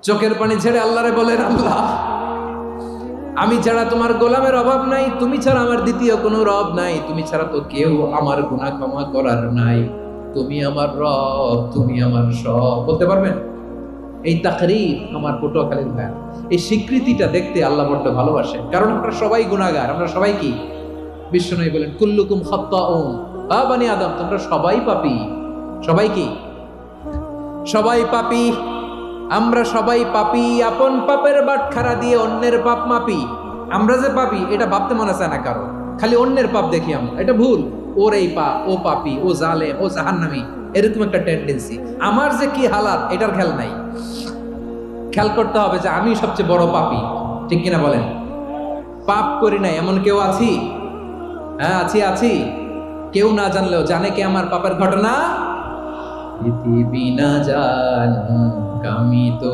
চোখের পানি ছেড়ে আল্লাহরে বলেন, আল্লাহ আমি ছাড়া তোমার গোলামের অভাব নাই, তুমি ছাড়া আমার দ্বিতীয় কোনো রব নাই, তুমি ছাড়া তো কেউ আমার গুনাহ ক্ষমা করার নাই, তুমি আমার রব, তুমি আমার সব। বলতে পারবেন? এই তাকরীর আমার পটুয়াখালীর ভাই, এই স্বীকৃতিটা দেখতে আল্লাহ বড্ড ভালোবাসেন, কারণ আমরা সবাই গুনাহগার। আমরা সবাই কি? বিশ্বনবী বলেন কুল্লুকুম খাত্তাউন, বানি আদম তোমরা সবাই পাপী। সবাই কি? সবাই পাপী। আমরা সবাই পাপী, আপন পাপের বাটখারা দিয়ে অন্যের পাপ মাপি। আমরা যে পাপী এটা ভাবতে মনে চায় না কারো, খালি অন্যের পাপ দেখি আমরা, এটা ভুল। ওর এই পাপ, ও পাপী, ও জালেম, ও জাহান্নামী, এরকম একটা টেন্ডেন্সি। আমার যে কি হালাত এটার খেয়াল নাই। খেয়াল করতে হবে যে আমি সবচেয়ে বড় পাপী, ঠিক কিনা বলেন? পাপ করি নাই এমন কেউ আছি? হ্যাঁ আছি, আছি। কেউ না জানলেও জানে কে আমার পাপের ঘটনা? পৃথিবী না জানুক আমি তো